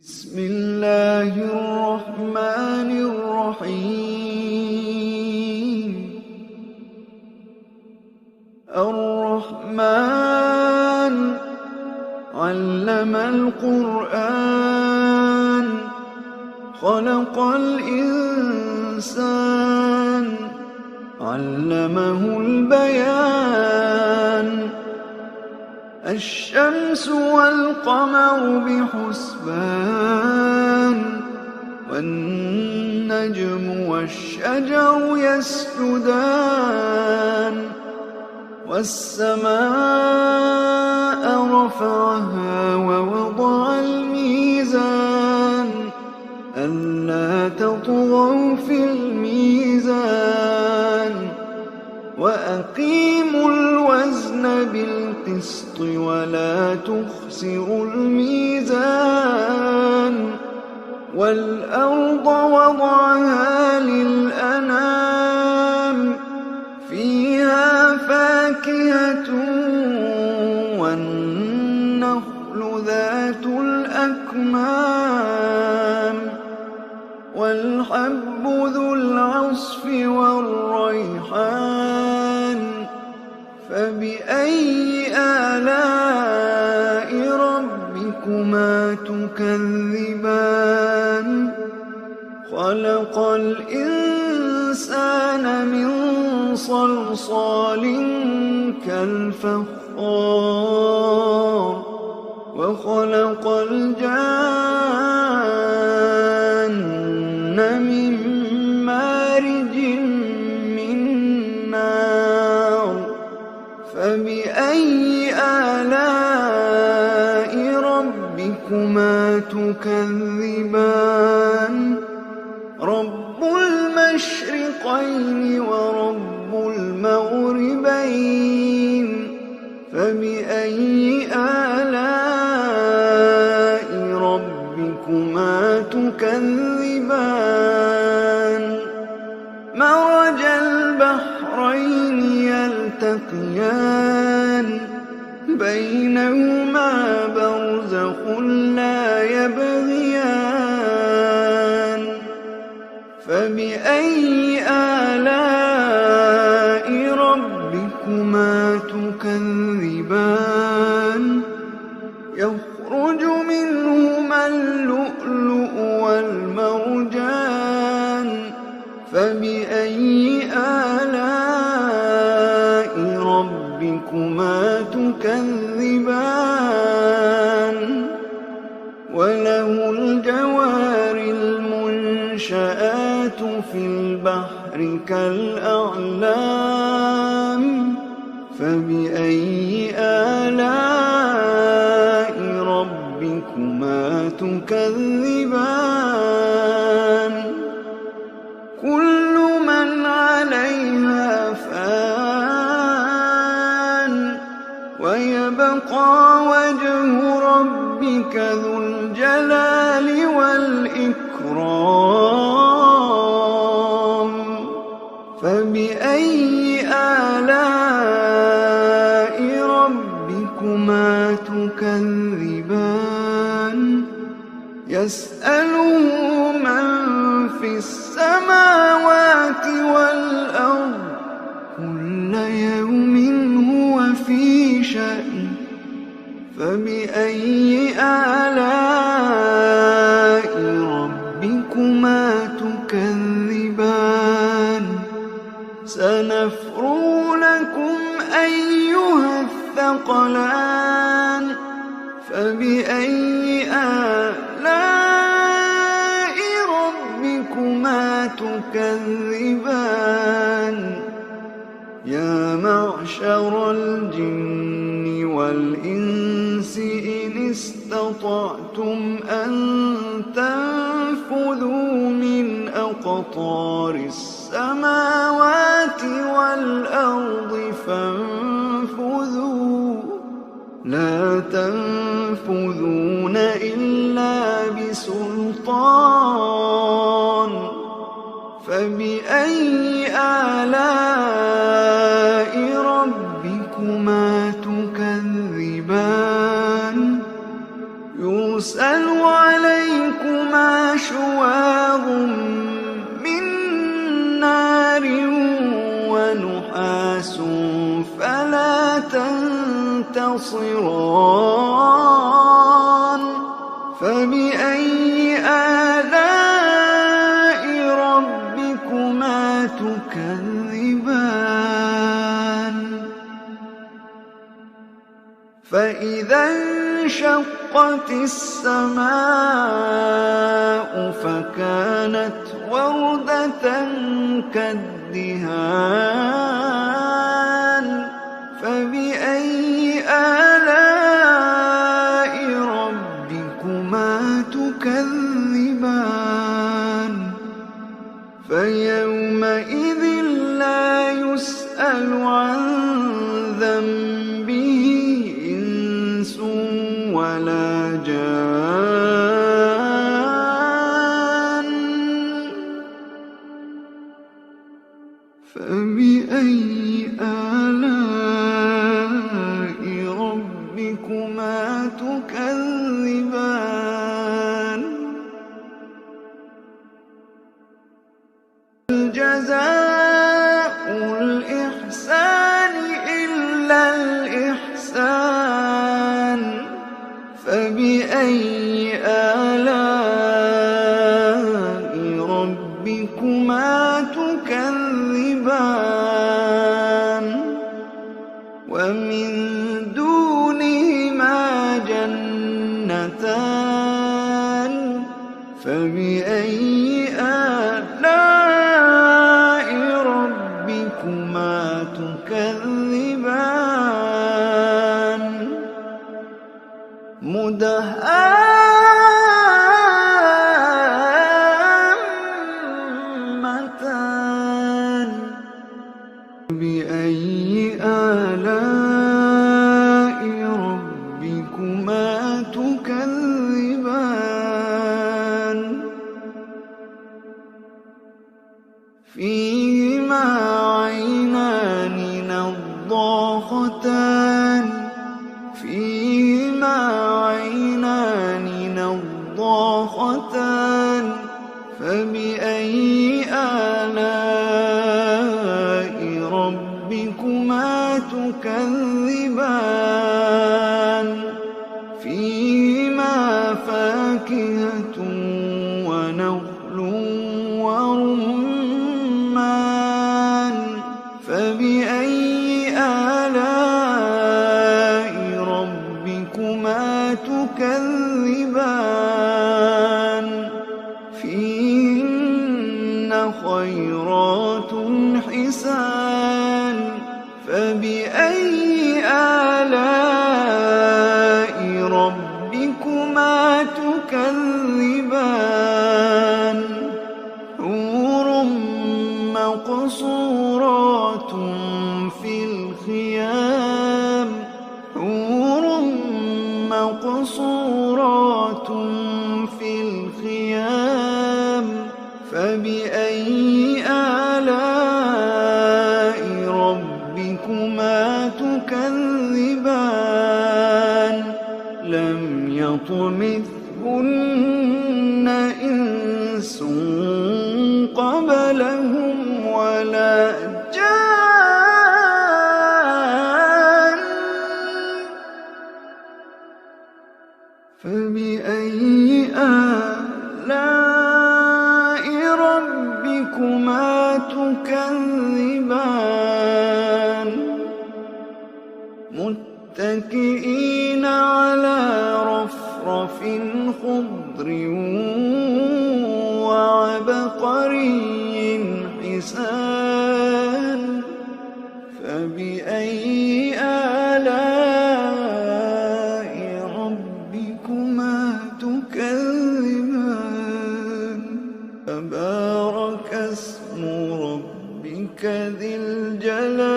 بسم الله الرحمن الرحيم. الرحمن علم القرآن خلق الإنسان علمه البيان. الشمس والقمر بحسبان والنجم والشجر يسجدان. والسماء رفعها ووضع الميزان ألا تطغوا في الميزان وأقيموا الوزن بالقسط ولا تخسروا الميزان. والأرض وضعها للأنام فيها فاكهة والنخل ذات الأكمام والحب ذو العصف والريحان. فبأي آلاء ربكما تكذبان؟ خلق الإنسان من صلصال كالفخار وخلق الجان من مارج من نار. فبأي آلاء ربكما تكذبان؟ رب المشرقين ورب المغربين. فبأي آلاء ربكما تكذبان؟ مرج البحرين يلتقيان بينهما برزخ لا يبغيان. فبأي آلاء ربكما تكذبان؟ يخرج منهما اللؤلؤ والمرجان. فبأي آلاء ربكما تكذبان؟ وله الجوار المنشآت في البحر كالأعلام. فبأي آلاء ربكما تكذبان؟ كل من عليها فان ويبقى وجه ربك ذو الجلال والإكرام. فبأي آلاء ربكما تكذبان؟ يسأله من في السماوات والأرض كل يوم هو في شأن. فبأي آلاء ربكما تكذبان؟ سنفرغ لكم أيها الثقلان. فبأي آلاء ربكما تكذبان؟ يا معشر الجن والإنس إن استطعتم أن تنفذوا من أقطار السماوات والأرض فانفذوا لا تنفذون إلا بسلطان. فبأي آلاء ربكما تكذبان؟ يرسل عليكم ينتصران فبأي آلاء ربكما تكذبان فإذا انشقت السماء فكانت وردة كالدهان فبأي آلاء ربكما تكذبان فيومئذ لا يسأل عن ذنبه إنس ولا جان فبأي آلاء ربكما تكذبان الجزاء الإحسان إلا الإحسان فبأي آلاء ربكما تكذبان ومن دونهما جنتان فبأي آلاء ربكما تكذبان مدهامتان بأي آلاء ربكما تكذبان فيهما عينان نضاختان فيهما عينان نضاختان فبأي آلاء ربكما تكذبان فيهما فاكهة ونخل ورمان فبأي آلاء ربكما تكذبان فيهن خيرات حسان فبأي آلاء ربكما تكذبان حور مقصورات في الخيام حور مقصورات في الخيام فبأي آلاء ربكما تكذبان لم يطمثهن إنس قبلهم ولا جان فبأي آلاء ربكما تكذبان متكئين على رفرف خضر وعبقري حسان فبأي آلاء ربكما تكذبان تبارك اسم ربك ذي الجلال